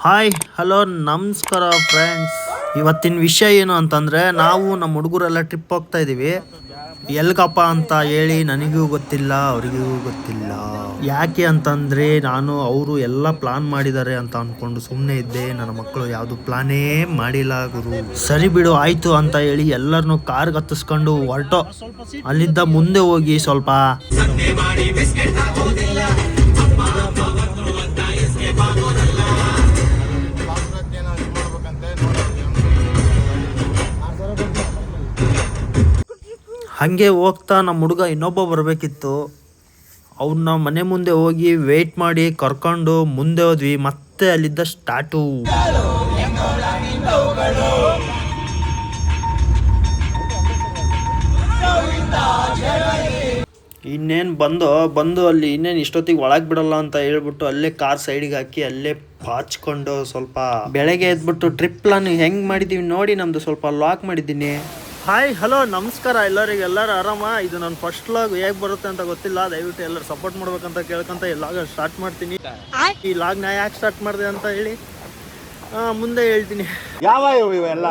Hi hello ನಮಸ್ಕಾರ friends. ಇವತ್ತಿನ ವಿಷಯ ಏನು ಅಂತಂದರೆ, ನಾವು ನಮ್ಮ ಹುಡುಗರೆಲ್ಲ ಟ್ರಿಪ್ ಹೋಗ್ತಾ ಇದ್ದೀವಿ. ಎಲ್ಗಪ್ಪ ಅಂತ ಹೇಳಿ ನನಗೂ ಗೊತ್ತಿಲ್ಲ, ಅವರಿಗೂ ಗೊತ್ತಿಲ್ಲ. ಯಾಕೆ ಅಂತಂದರೆ ಅವರು ಎಲ್ಲ ಪ್ಲಾನ್ ಮಾಡಿದ್ದಾರೆ ಅಂತ ಅಂದ್ಕೊಂಡು ಸುಮ್ಮನೆ ಇದ್ದೆ. ನನ್ನ ಮಕ್ಕಳು ಯಾವುದು ಪ್ಲಾನೇ ಮಾಡಿಲ್ಲ ಗುರು. ಸರಿ ಬಿಡು ಆಯಿತು ಅಂತ ಹೇಳಿ ಎಲ್ಲರನ್ನೂ ಕಾರ್ಗೆ ಹತ್ತಿಸ್ಕೊಂಡು ಹೊರಟೋ. ಅಲ್ಲಿದ್ದ ಮುಂದೆ ಹೋಗಿ ಸ್ವಲ್ಪ ಹಾಗೆ ಹೋಗ್ತಾ ನಮ್ಮ ಹುಡುಗ ಇನ್ನೊಬ್ಬ ಬರಬೇಕಿತ್ತು. ಅವ್ರನ್ನ ಮನೆ ಮುಂದೆ ಹೋಗಿ ವೆಯ್ಟ್ ಮಾಡಿ ಕರ್ಕೊಂಡು ಮುಂದೆ ಹೋದ್ವಿ. ಮತ್ತೆ ಅಲ್ಲಿದ್ದ ಸ್ಟಾರ್ಟು. ಇನ್ನೇನು ಬಂದು ಅಲ್ಲಿ ಇನ್ನೇನು ಇಷ್ಟೊತ್ತಿಗೆ ಒಳಗೆ ಬಿಡಲ್ಲ ಅಂತ ಹೇಳ್ಬಿಟ್ಟು ಅಲ್ಲೇ ಕಾರ್ ಸೈಡಿಗೆ ಹಾಕಿ ಅಲ್ಲೇ ಪಾಚ್ಕೊಂಡು ಸ್ವಲ್ಪ ಬೆಳಗ್ಗೆ ಎದ್ಬಿಟ್ಟು ಟ್ರಿಪ್ ಪ್ಲಾನ್ ಹೆಂಗೆ ಮಾಡಿದ್ದೀವಿ ನೋಡಿ. ನಮ್ಮದು ಸ್ವಲ್ಪ ಲಾಕ್ ಮಾಡಿದ್ದೀನಿ. ಹಾಯ್ ಹಲೋ ನಮಸ್ಕಾರ ಎಲ್ಲರೂ ಆರಾಮ. ಇದು ನನ್ನ ಫಸ್ಟ್ ಲಾಗ್ ಹೇಗೆ ಬರುತ್ತೆ ಅಂತ ಗೊತ್ತಿಲ್ಲ. ದಯವಿಟ್ಟು ಎಲ್ಲರೂ ಸಪೋರ್ಟ್ ಮಾಡ್ಬೇಕಂತ ಕೇಳ್ಕೊಂತ ಈ ಲಾಗ್ ಸ್ಟಾರ್ಟ್ ಮಾಡ್ತೀನಿ. ಈ ಲಾಗ್ನ ಯಾಕೆ ಸ್ಟಾರ್ಟ್ ಮಾಡಿದೆ ಅಂತ ಹೇಳಿ ಮುಂದೆ ಹೇಳ್ತೀನಿ. ಯಾವ ಇವೆಲ್ಲ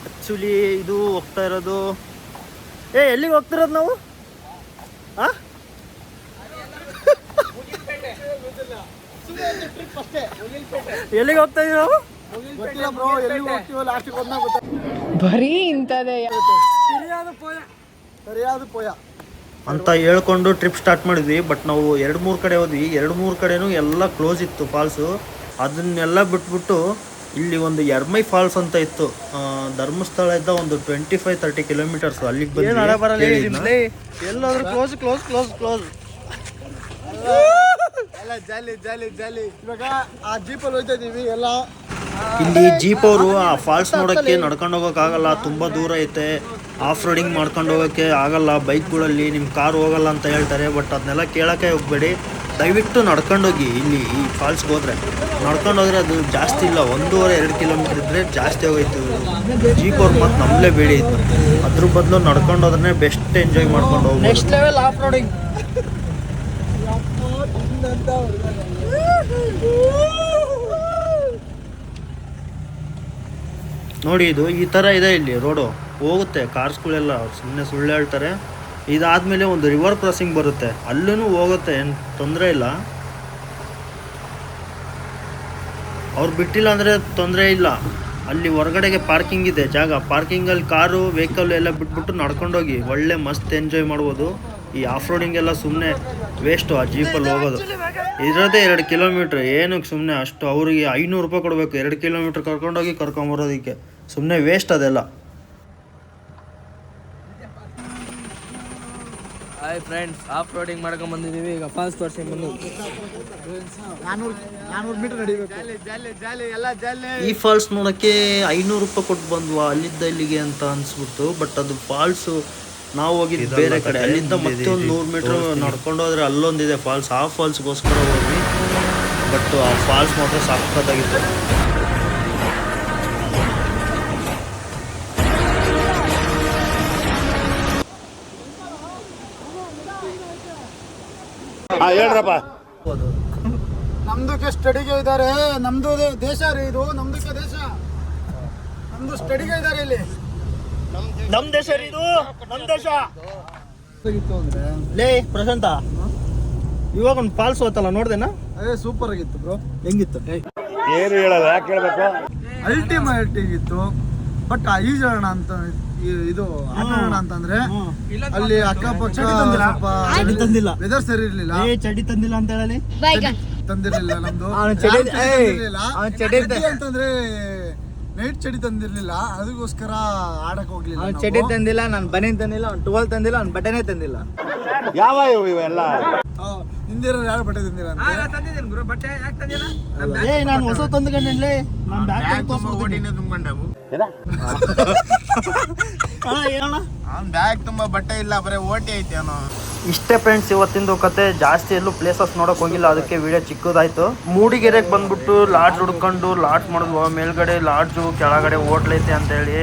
ಆ್ಯಕ್ಚುಲಿ ಇದು ಹೋಗ್ತಾ ಇರೋದು ಎಲ್ಲಿಗೆ ಹೋಗ್ತಿರೋದು ನಾವು? ಎಲ್ಲಿಗೆ ಹೋಗ್ತಾ ಇದೀವಿ ನಾವು? ಬರೀ ಇಂಥದೇ ಅಂತ ಹೇಳ್ಕೊಂಡು ಟ್ರಿಪ್ ಸ್ಟಾರ್ಟ್ ಮಾಡಿದ್ವಿ. ಬಟ್ ನಾವು 2-3 ಕಡೆ ಹೋದ್ವಿ. 2-3 ಕಡೆನೂ ಎಲ್ಲ ಕ್ಲೋಸ್ ಇತ್ತು ಫಾಲ್ಸು. ಅದನ್ನೆಲ್ಲ ಬಿಟ್ಬಿಟ್ಟು ಇಲ್ಲಿ ಒಂದು ಎರ್ಮೈ ಫಾಲ್ಸ್ ಅಂತ ಇತ್ತು. ಧರ್ಮಸ್ಥಳದಿಂದ ಒಂದು 25-30 ಕಿಲೋಮೀಟರ್ಸ್. ಅಲ್ಲಿಗೆ ಬಂದು ಎಲ್ಲಾದ್ರೂ ಕ್ಲೋಸ್ ಕ್ಲೋಸ್ ಕ್ಲೋಸ್ ಕ್ಲೋಸ್ ಎಲ್ಲ ಜಾಲಿ ಜಾಲಿ ಜಾಲಿ. ಇವಾಗ ಆ ಜೀಪಲ್ಲಿ ಹೋಗ್ತಾ ಇದೀವಿ ಎಲ್ಲ. ಇಲ್ಲಿ ಜೀಪ್ ಅವರು ಆ ಫಾಲ್ಸ್ ನೋಡೋಕ್ಕೆ ನಡ್ಕೊಂಡು ಹೋಗೋಕ್ಕಾಗಲ್ಲ, ತುಂಬ ದೂರ ಐತೆ. ಆಫ್ ರೋಡಿಂಗ್ ಮಾಡ್ಕೊಂಡು ಹೋಗೋಕ್ಕೆ ಆಗಲ್ಲ ಬೈಕ್ಗಳಲ್ಲಿ, ನಿಮ್ಮ ಕಾರ್ ಹೋಗಲ್ಲ ಅಂತ ಹೇಳ್ತಾರೆ. ಬಟ್ ಅದನ್ನೆಲ್ಲ ಕೇಳೋಕ್ಕೆ ಹೋಗ್ಬೇಡಿ, ದಯವಿಟ್ಟು ನಡ್ಕೊಂಡೋಗಿ. ಇಲ್ಲಿ ಈ ಫಾಲ್ಸ್ಗೆ ಹೋದರೆ ನಡ್ಕೊಂಡೋದ್ರೆ ಅದು ಜಾಸ್ತಿ ಇಲ್ಲ, 1.5-2 ಕಿಲೋಮೀಟರ್ ಇದ್ದರೆ ಜಾಸ್ತಿ ಹೋಗೋಯ್ತು. ಜೀಪ್ ಅವ್ರು ಮತ್ತು ನಮ್ಮಲೇ ಬೇಡಿ ಇತ್ತು. ಅದ್ರ ಬದಲು ನಡ್ಕೊಂಡೋದ್ರೆ ಬೆಸ್ಟ್ ಎಂಜಾಯ್ ಮಾಡ್ಕೊಂಡು ಹೋಗ್ಬೋದು. Next level off roading. ನೋಡಿ ಇದು ಈ ಥರ ಇದೆ. ಇಲ್ಲಿ ರೋಡು ಹೋಗುತ್ತೆ, ಕಾರ್ಸ್ಗಳೆಲ್ಲ ಸುಮ್ಮನೆ ಸುಳ್ಳು ಹೇಳ್ತಾರೆ. ಇದಾದಮೇಲೆ ಒಂದು ರಿವರ್ ಕ್ರಾಸಿಂಗ್ ಬರುತ್ತೆ, ಅಲ್ಲೂ ಹೋಗುತ್ತೆ, ಏನು ತೊಂದರೆ ಇಲ್ಲ. ಅವ್ರು ಬಿಟ್ಟಿಲ್ಲ ಅಂದರೆ ತೊಂದರೆ ಇಲ್ಲ. ಅಲ್ಲಿ ಹೊರಗಡೆಗೆ ಪಾರ್ಕಿಂಗ್ ಇದೆ ಜಾಗ. ಪಾರ್ಕಿಂಗಲ್ಲಿ ಕಾರು ವೆಹಿಕಲ್ ಎಲ್ಲ ಬಿಟ್ಬಿಟ್ಟು ನಡ್ಕೊಂಡೋಗಿ ಒಳ್ಳೆ ಮಸ್ತ್ ಎಂಜಾಯ್ ಮಾಡ್ಬೋದು. ಈ ಆಫ್ ರೋಡಿಂಗ್ ಎಲ್ಲ ಸುಮ್ಮನೆ ವೇಸ್ಟು. ಆ ಜೀಪಲ್ಲಿ ಹೋಗೋದು ಇರೋದೇ 2 ಕಿಲೋಮೀಟ್ರ್. ಏನಕ್ಕೆ ಸುಮ್ಮನೆ ಅಷ್ಟು? ಅವರಿಗೆ 500 ರೂಪಾಯಿ ಕೊಡಬೇಕು 2 ಕಿಲೋಮೀಟ್ರ್ ಕರ್ಕೊಂಡೋಗಿ ಕರ್ಕೊಂಬರೋದಕ್ಕೆ. ಸುಮ್ಮನೆ ವೇಸ್ಟ್ ಅದೆಲ್ಲ. ಹಾಯ್ ಫ್ರೆಂಡ್ಸ್, ಆಫ್ ರೋಡಿಂಗ್ ಮಾಡ್ಕೊಂಡು ಬಂದಿದ್ದೀವಿ. ಈಗ ಫಾಲ್ಸ್ ತೋರಿಸಿ ಬಂದು 400 ಮೀಟರ್ ನಡಿಬೇಕು. ಜಾಲಿ ಜಾಲಿ ಜಾಲಿ ಎಲ್ಲ ಜಾಲಿ. ಈ ಫಾಲ್ಸ್ ನೋಡೋಕ್ಕೆ 500 ರೂಪಾಯಿ ಕೊಟ್ಟು ಬಂದ್ವಾ ಅಲ್ಲಿದ್ದ ಇಲ್ಲಿಗೆ ಅಂತ ಅನಿಸ್ಬಿಡ್ತು. ಬಟ್ ಅದು ಫಾಲ್ಸು ನಾವು ಹೋಗಿದ್ದು ಬೇರೆ ಕಡೆ. ಅಲ್ಲಿಂದ ಮತ್ತೆ ಒಂದು 100 ಮೀಟ್ರ್ ನಡ್ಕೊಂಡು ಹೋದ್ರೆ ಅಲ್ಲೊಂದಿದೆ ಫಾಲ್ಸ್. ಆ ಫಾಲ್ಸ್ಗೋಸ್ಕರ ಹೋದ್ವಿ. ಬಟ್ ಆ ಫಾಲ್ಸ್ ಮಾತ್ರ ಸಖತ್ತಾಗಿತ್ತು. ಹೇಳ್ರಪ್ಪ. ನಮ್ದಕ್ಕೆ ಸ್ಟಡಿಗೆ ಇದ್ದಾರೆ. ನಮ್ದು ದೇಶ ರೀ ಇದು. ನಮ್ದಕ್ಕೆ ದೇಶ, ನಮ್ದು ಸ್ಟಡಿಗೆ ಇದ್ದಾರೆ ಇಲ್ಲಿ. ನಮ್ ದೇಶ ಇದು, ನಮ್ ದೇಶ. ಲೇ ಪ್ರಶಾಂತ, ಇವಾಗ ಒಂದು ಫಾಲ್ಸ್ ಹೋತಲ್ಲ, ನೋಡ್ದೇನಾ? ಸೂಪರ್ ಆಗಿತ್ತು ಬ್ರೋ. ಹೆಂಗಿತ್ತು? ಏನು ಹೇಳಲ್ಲ, ಯಾಕೆ ಹೇಳ್ಬೇಕು? ಅಲ್ಟಿಮೇಟ್ ಇತ್ತು. ಬಟ್ ಈಜೋಣ ಅಂತ ಇದು ಆಟೋಣ ಅಂತಂದ್ರೆ ಅಲ್ಲಿ ಅಕ್ಕಪಕ್ಕ ಚಡಿ ತಂದಿಲ್ಲ, ವೆದರ್ ಸರಿ ಇರ್ಲಿಲ್ಲ. ಚಡಿ ತಂದಿಲ್ಲ ಅಂತ ಹೇಳಿ ತಂದಿರ್ಲಿಲ್ಲ. ನಮ್ದು ಅಂತಂದ್ರೆ ನೈಟ್ ಚಡಿ ತಂದಿರ್ಲಿಲ್ಲ. ಅದಕ್ಕೋಸ್ಕರ ಆಡಕ್ ಹೋಗ್ಲಿಲ್ಲ. ಚಡಿ ತಂದಿಲ್ಲ, ನಾನು ಬನೀನ್ ತಂದಿಲ್ಲ, ಅವ್ನು 12 ತಂದಿಲ್ಲ, ಅವ್ನು ಬಟನೇ ತಂದಿಲ್ಲ. ಯಾವ ಇವೆಲ್ಲ ಹಿಂದಿರೋ ಯಾರು ಬಟ್ಟೆ ತಂದಿಲ್ಲ ಅಂತ. ನಾನು ಹೊಸ ತಂದ್ಕೊಂಡೇ. ಬ್ಯಾಗ್ ತುಂಬಾ ಬಟ್ಟೆ ಇಲ್ಲ, ಬರೀ ಓಟಿ ಐತಿ ಅವನು. ಇಷ್ಟೇ ಫ್ರೆಂಡ್ಸ್ ಇವತ್ತಿಂದು ಕತೆ. ಜಾಸ್ತಿ ಎಲ್ಲೂ ಪ್ಲೇಸಸ್ ನೋಡೋಕೆ ಹೋಗಿಲ್ಲ, ಅದಕ್ಕೆ ವಿಡಿಯೋ ಚಿಕ್ಕದಾಯಿತು. ಮೂಡಿಗೆರೆಗೆ ಬಂದ್ಬಿಟ್ಟು ಲಾಡ್ಜ್ ಹುಡ್ಕೊಂಡು ಲಾಡ್ಜ್ ಮಾಡಿದ್ವು. ಮೇಲ್ಗಡೆ ಲಾಡ್ಜು, ಕೆಳಗಡೆ ಹೋಟ್ಲ್ ಐತೆ ಅಂತೇಳಿ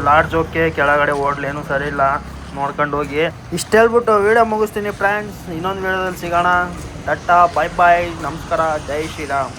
ಲಾಡ್ಜ್ ಓಕೆ, ಕೆಳಗಡೆ ಹೋಟ್ಲ್ ಏನೂ ಸರಿ ಇಲ್ಲ. ನೋಡ್ಕೊಂಡು ಹೋಗಿ. ಇಷ್ಟು ಹೇಳ್ಬಿಟ್ಟು ವಿಡಿಯೋ ಮುಗಿಸ್ತೀನಿ ಫ್ರೆಂಡ್ಸ್. ಇನ್ನೊಂದು ವಿಡಿಯೋದಲ್ಲಿ ಸಿಗೋಣ. ಟಾಟಾ ಬಾಯ್ ಬಾಯ್, ನಮಸ್ಕಾರ, ಜೈ ಶ್ರೀರಾಮ್.